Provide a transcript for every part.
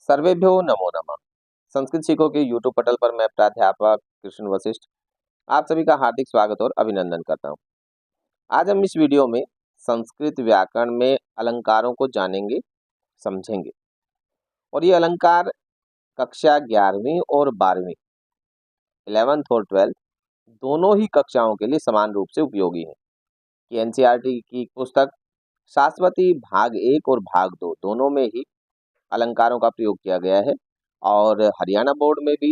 सर्वेभ्यो नमो नमः। संस्कृत सीखो के यूट्यूब पटल पर मैं प्राध्यापक कृष्ण वशिष्ठ आप सभी का हार्दिक स्वागत और अभिनंदन करता हूं। आज हम इस वीडियो में संस्कृत व्याकरण में अलंकारों को जानेंगे, समझेंगे। और ये अलंकार कक्षा 11वीं और 12वीं 11th और 12th दोनों ही कक्षाओं के लिए समान रूप से उपयोगी है कि एनसीईआरटी की पुस्तक शाश्वती भाग 1 और भाग 2 दोनों में ही अलंकारों का प्रयोग किया गया है। और हरियाणा बोर्ड में भी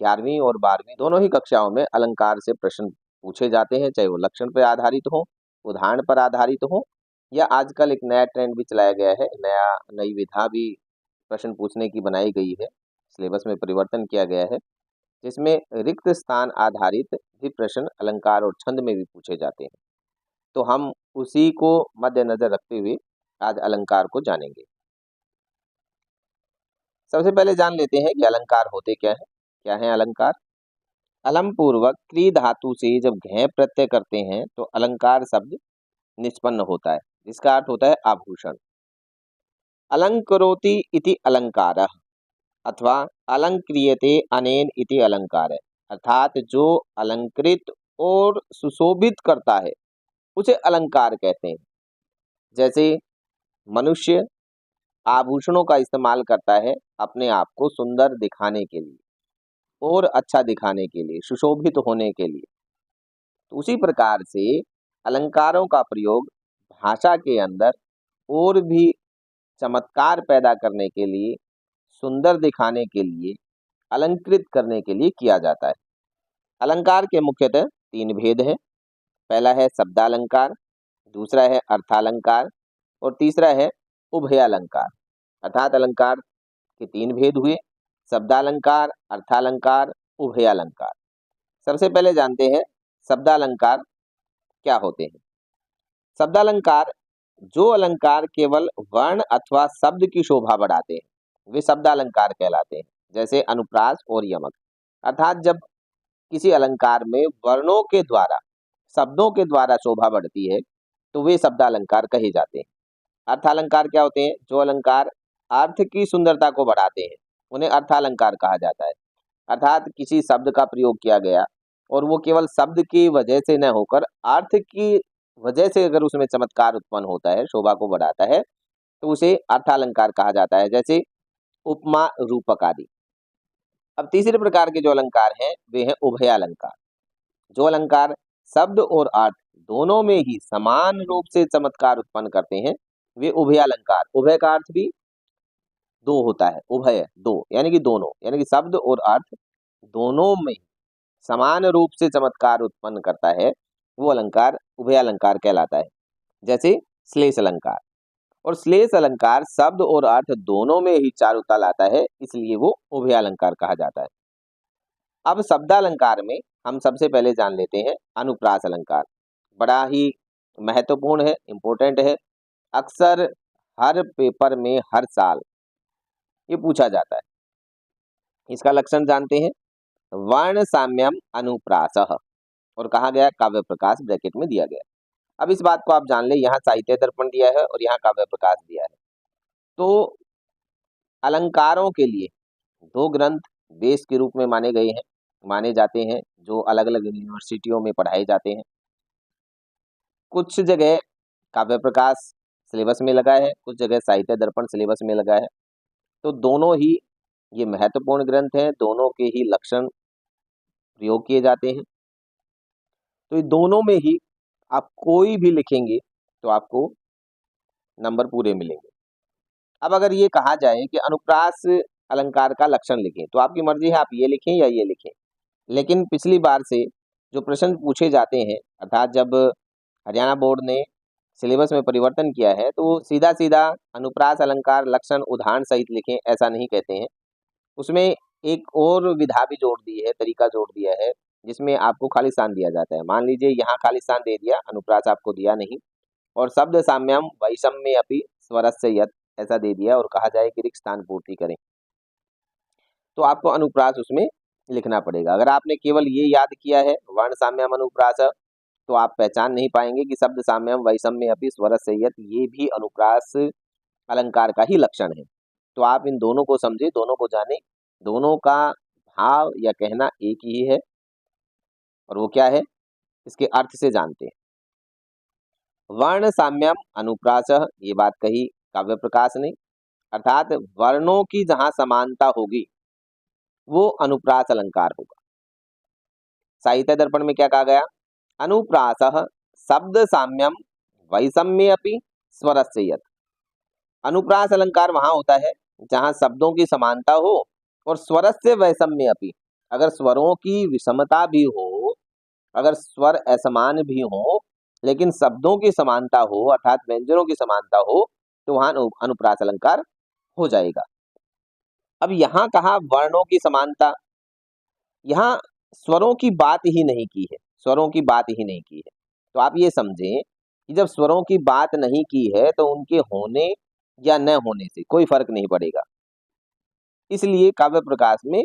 11वीं और 12वीं दोनों ही कक्षाओं में अलंकार से प्रश्न पूछे जाते हैं, चाहे वो लक्षण पर आधारित हो, उदाहरण पर आधारित हो, या आजकल एक नया ट्रेंड भी चलाया गया है, नई विधा भी प्रश्न पूछने की बनाई गई है, सिलेबस में परिवर्तन किया गया है, जिसमें रिक्त स्थान आधारित भी प्रश्न अलंकार और छंद में भी पूछे जाते हैं। तो हम उसी को मद्देनजर रखते हुए आज अलंकार को जानेंगे। सबसे पहले जान लेते हैं कि अलंकार होते क्या है अलंकार। अलम पूर्वक क्री धातु से जब घय प्रत्यय करते हैं तो अलंकार शब्द निष्पन्न होता है, जिसका अर्थ होता है आभूषण। अलंकरोति इति अलंकारः अथवा अलंक्रियते अनेन इति अलंकारः, अर्थात जो अलंकृत और सुशोभित करता है उसे अलंकार कहते हैं। जैसे मनुष्य आभूषणों का इस्तेमाल करता है अपने आप को सुंदर दिखाने के लिए और अच्छा दिखाने के लिए, सुशोभित होने के लिए। तो उसी प्रकार से अलंकारों का प्रयोग भाषा के अंदर और भी चमत्कार पैदा करने के लिए, सुंदर दिखाने के लिए, अलंकृत करने के लिए किया जाता है। अलंकार के मुख्यतः 3 भेद हैं। पहला है शब्दालंकार, दूसरा है अर्थालंकार और तीसरा है उभयालंकार। अर्थात अलंकार के 3 भेद हुए, शब्दालंकार, अर्थालंकार, उभयालंकार। सबसे पहले जानते हैं शब्दालंकार क्या होते हैं। शब्दालंकार जो अलंकार केवल वर्ण अथवा शब्द की शोभा बढ़ाते हैं वे शब्दालंकार कहलाते हैं। जैसे अनुप्रास और यमक, अर्थात जब किसी अलंकार में वर्णों के द्वारा, शब्दों के द्वारा शोभा बढ़ती है तो वे शब्दालंकार कहे जाते हैं। अर्थालंकार क्या होते हैं? जो अलंकार अर्थ की सुंदरता को बढ़ाते हैं उन्हें अर्थालंकार कहा जाता है। अर्थात किसी शब्द का प्रयोग किया गया और वो केवल शब्द की वजह से न होकर अर्थ की वजह से अगर उसमें चमत्कार उत्पन्न होता है, शोभा को बढ़ाता है, तो उसे अर्थालंकार कहा जाता है। जैसे उपमा, रूपक आदि। अब तीसरे प्रकार के जो अलंकार हैं वे हैं उभयालंकार। जो अलंकार शब्द और अर्थ दोनों में ही समान रूप से चमत्कार उत्पन्न करते हैं वे उभयालंकार। उभय का अर्थ भी 2 होता है, उभय 2 यानी कि दोनों, यानी कि शब्द और अर्थ दोनों में समान रूप से चमत्कार उत्पन्न करता है, वो अलंकार उभयालंकार कहलाता है। जैसे श्लेष अलंकार। और श्लेष अलंकार शब्द और अर्थ दोनों में ही चारुता लाता है, इसलिए वो उभयालंकार कहा जाता है। अब शब्दालंकार में हम सबसे पहले जान लेते हैं अनुप्रास अलंकार। बड़ा ही महत्वपूर्ण है, इंपॉर्टेंट है। अक्सर हर पेपर में हर साल ये पूछा जाता है। इसका लक्षण जानते हैं, वर्ण साम्यम अनुप्रासः, और कहा गया काव्य प्रकाश ब्रैकेट में दिया गया। अब इस बात को आप जान ले, यहाँ साहित्य दर्पण दिया है और यहाँ काव्य प्रकाश दिया है। तो अलंकारों के लिए 2 ग्रंथ बेस के रूप में माने जाते हैं, जो अलग अलग यूनिवर्सिटियों में पढ़ाए जाते हैं। कुछ जगह काव्य प्रकाश सिलेबस में लगा है, कुछ जगह साहित्य दर्पण सिलेबस में लगा है। तो दोनों ही ये महत्वपूर्ण ग्रंथ हैं, दोनों के ही लक्षण प्रयोग किए जाते हैं। तो ये दोनों में ही आप कोई भी लिखेंगे तो आपको नंबर पूरे मिलेंगे। अब अगर ये कहा जाए कि अनुप्रास अलंकार का लक्षण लिखें, तो आपकी मर्जी है, आप ये लिखें या ये लिखें। लेकिन पिछली बार से जो प्रश्न पूछे जाते हैं, अर्थात जब हरियाणा बोर्ड ने सिलेबस में परिवर्तन किया है, तो वो सीधा सीधा अनुप्रास अलंकार लक्षण उदाहरण सहित लिखें ऐसा नहीं कहते हैं। उसमें एक और विधा भी जोड़ दी है, तरीका जोड़ दिया है, जिसमें आपको खाली स्थान दिया जाता है। मान लीजिए यहाँ खाली स्थान दे दिया, अनुप्रास आपको दिया नहीं, और शब्द साम्यम वैषम्य अपि स्वरस्य यत् ऐसा दे दिया और कहा जाए कि रिक्त स्थान पूर्ति करें, तो आपको अनुप्रास उसमें लिखना पड़ेगा। अगर आपने केवल ये याद किया है वर्ण साम्यम अनुप्रास, तो आप पहचान नहीं पाएंगे कि शब्द साम्यम वैषम्य अपि स्वरस्य यत् ये भी अनुप्रास अलंकार का ही लक्षण है। तो आप इन दोनों को समझे, दोनों को जाने, दोनों का भाव या कहना एक ही है, और वो क्या है, इसके अर्थ से जानते हैं। वर्ण साम्यम अनुप्रासः, ये बात कही काव्य प्रकाश ने, अर्थात वर्णों की जहां समानता होगी वो अनुप्रास अलंकार होगा। साहित्य दर्पण में क्या कहा गया, अनुप्रासः शब्द साम्यम वैषम्य अपि स्वरस्य यत्। अनुप्रास अलंकार वहां होता है जहां शब्दों की समानता हो और स्वरस्य वैषम्य अपि, अगर स्वरों की विषमता भी हो, अगर स्वर असमान भी हो, लेकिन शब्दों की समानता हो अर्थात व्यंजनों की समानता हो, तो वहां अनुप्रास अलंकार हो जाएगा। अब यहाँ कहा वर्णों की समानता, यहाँ स्वरों की बात ही नहीं की है, स्वरों की बात ही नहीं की है। तो आप ये समझें कि जब स्वरों की बात नहीं की है तो उनके होने या न होने से कोई फर्क नहीं पड़ेगा। इसलिए काव्य प्रकाश में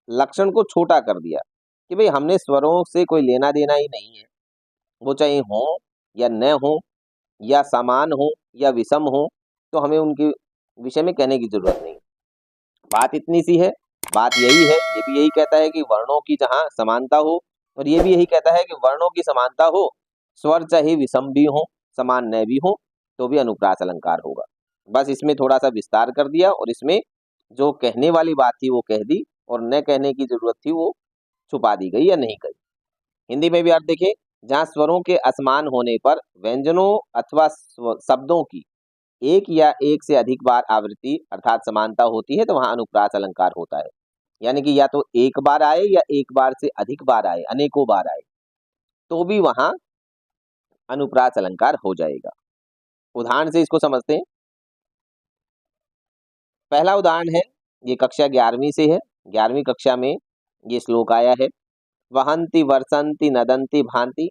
लक्षण को छोटा कर दिया कि भाई हमने स्वरों से कोई लेना देना ही नहीं है, वो चाहे हो या न हो या समान हो या विषम हो, तो हमें उनके विषय में कहने की जरूरत नहीं। बात इतनी सी है, बात यही है, ये भी यही कहता है कि वर्णों की जहां समानता हो, और ये भी यही कहता है कि वर्णों की समानता हो, स्वर चाहे विषम भी हो समान न भी हो, तो भी अनुप्रास अलंकार होगा। बस इसमें थोड़ा सा विस्तार कर दिया और इसमें जो कहने वाली बात थी वो कह दी और न कहने की जरूरत थी वो छुपा दी गई या नहीं गई। हिंदी में भी अर्थ देखें, जहां स्वरों के असमान होने पर व्यंजनों अथवा शब्दों की एक या एक से अधिक बार आवृत्ति अर्थात समानता होती है, तो वहां अनुप्रास अलंकार होता है। यानी कि या तो एक बार आए या एक बार से अधिक बार आए, अनेकों बार आए, तो भी वहां अनुप्रास अलंकार हो जाएगा। उदाहरण से इसको समझते हैं। पहला उदाहरण है, ये कक्षा 11वीं से है, 11वीं कक्षा में ये श्लोक आया है। वहंती वर्षंती नदंती भांति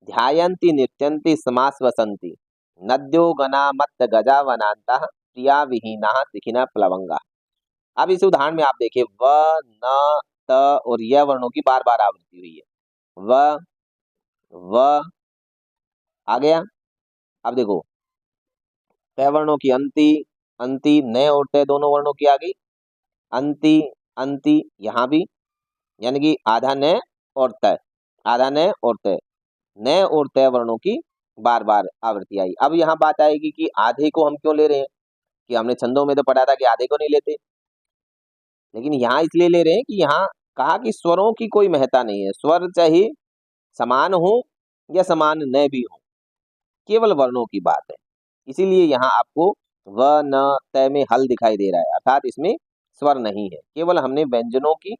ध्यायन्ति नृत्यन्ति समाश्वसन्ति नद्यो गना मत्त गजा वनांता प्रिया विहीना सिखिना प्लवंगा। अब इस उदाहरण में आप देखिए व, न, त और य वर्णों की बार बार आवृत्ति हुई है। व आ गया। अब देखो त वर्णों की अंति, अंति न और त दोनों वर्णों की आ गई, अंति अंति यहाँ भी, यानी कि आधा न और त, आधा न और त, न और त वर्णों की बार बार आवृत्ति आई। अब यहाँ बात आएगी कि आधे को हम क्यों ले रहे हैं, कि हमने छंदों में तो पढ़ा था कि आधे को नहीं लेते, लेकिन यहाँ इसलिए ले रहे हैं कि यहाँ कहा कि स्वरों की कोई महत्ता नहीं है, स्वर चाहे समान हो या समान न भी हो, केवल वर्णों की बात है। इसीलिए यहाँ आपको व न त में हल दिखाई दे रहा है, अर्थात इसमें स्वर नहीं है, केवल हमने व्यंजनों की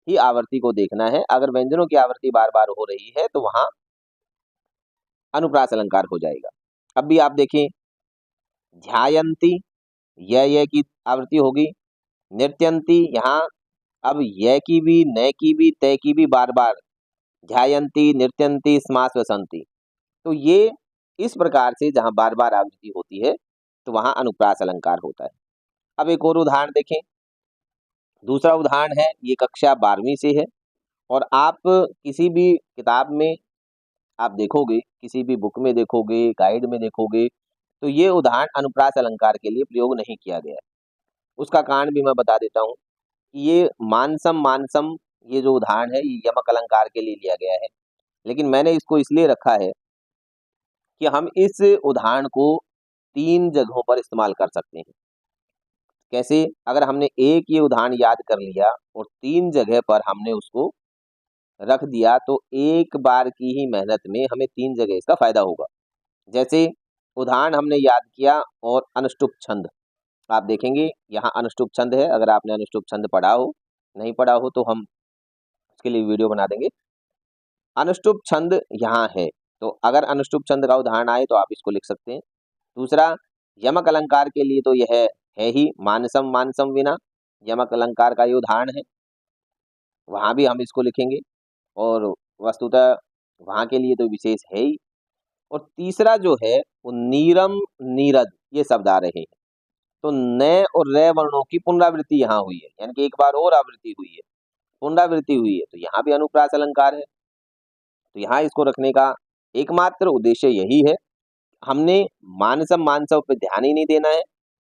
ही आवृत्ति को देखना है। अगर व्यंजनों की आवृत्ति बार बार हो रही है तो वहां अनुप्रास अलंकार हो जाएगा। अब भी आप देखें, ध्यायंती य की आवृत्ति होगी, नृत्यंती यहाँ अब य की भी न की भी त की भी बार बार, ध्यायंती नृत्यंती समाश्वसंती, तो ये इस प्रकार से जहां बार बार आवृत्ति होती है तो वहां अनुप्रास अलंकार होता है। अब एक और उदाहरण देखें। दूसरा उदाहरण है, ये कक्षा 12वीं से है, और आप किसी भी किताब में आप देखोगे, किसी भी बुक में देखोगे, गाइड में देखोगे, तो ये उदाहरण अनुप्रास अलंकार के लिए प्रयोग नहीं किया गया है। उसका कारण भी मैं बता देता हूँ। ये मानसम मानसम, ये जो उदाहरण है ये यमक अलंकार के लिए लिया गया है, लेकिन मैंने इसको इसलिए रखा है कि हम इस उदाहरण को 3 जगहों पर इस्तेमाल कर सकते हैं। कैसे, अगर हमने एक ये उदाहरण याद कर लिया और 3 जगह पर हमने उसको रख दिया तो एक बार की ही मेहनत में हमें 3 जगह इसका फायदा होगा। जैसे उदाहरण हमने याद किया और अनुष्टुप छंद, आप देखेंगे यहाँ अनुष्टुप छंद है, अगर आपने अनुष्टुप छंद पढ़ा हो, नहीं पढ़ा हो तो हम उसके लिए वीडियो बना देंगे। अनुष्टुप छंद यहाँ है, तो अगर अनुष्टुप छंद का उदाहरण आए तो आप इसको लिख सकते हैं। दूसरा, यमक अलंकार के लिए तो यह है ही, मानसम मानसम विना, यमक अलंकार का ये उदाहरण है, वहां भी हम इसको लिखेंगे, और वस्तुतः वहां के लिए तो विशेष है ही। और तीसरा जो है वो नीरम नीरद, ये शब्द आ रहे हैं, तो न और रे वर्णों की पुनरावृत्ति यहाँ हुई है, यानी कि एक बार और आवृत्ति हुई है, पुनरावृत्ति हुई है, तो यहाँ भी अनुप्रास अलंकार है। तो यहाँ इसको रखने का एकमात्र उद्देश्य यही है, हमने मानसम मानसव पे ध्यान ही नहीं देना है,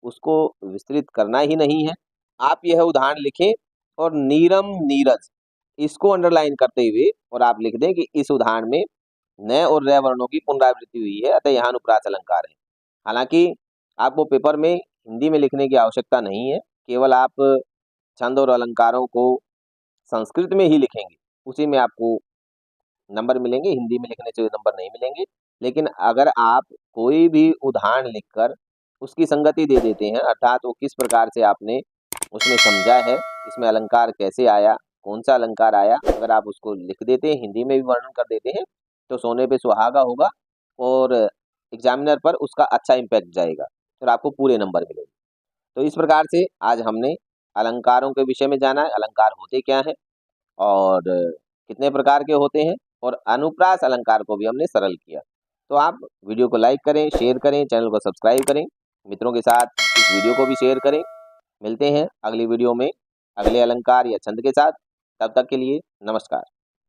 उसको विस्तृत करना ही नहीं है। आप यह उदाहरण लिखें और नीरम नीरज इसको अंडरलाइन करते हुए और आप लिख दें कि इस उदाहरण में न और रे वर्णों की पुनरावृत्ति हुई है, अतः यहाँ अनुप्रास अलंकार है। हालांकि आपको पेपर में हिंदी में लिखने की आवश्यकता नहीं है, केवल आप छंद और अलंकारों को संस्कृत में ही लिखेंगे, उसी में आपको नंबर मिलेंगे, हिंदी में लिखने से नंबर नहीं मिलेंगे। लेकिन अगर आप कोई भी उदाहरण लिखकर उसकी संगति दे देते हैं, अर्थात वो किस प्रकार से आपने उसमें समझा है, इसमें अलंकार कैसे आया, कौन सा अलंकार आया, अगर आप उसको लिख देते हैं, हिंदी में भी वर्णन कर देते हैं, तो सोने पे सुहागा होगा और एग्जामिनर पर उसका अच्छा इम्पैक्ट जाएगा और आपको पूरे नंबर मिलेंगे। तो इस प्रकार से आज हमने अलंकारों के विषय में जाना है, अलंकार होते क्या हैं और कितने प्रकार के होते हैं, और अनुप्रास अलंकार को भी हमने सरल किया। तो आप वीडियो को लाइक करें, शेयर करें, चैनल को सब्सक्राइब करें, मित्रों के साथ इस वीडियो को भी शेयर करें। मिलते हैं अगली वीडियो में अगले अलंकार या छंद के साथ। तब तक के लिए नमस्कार।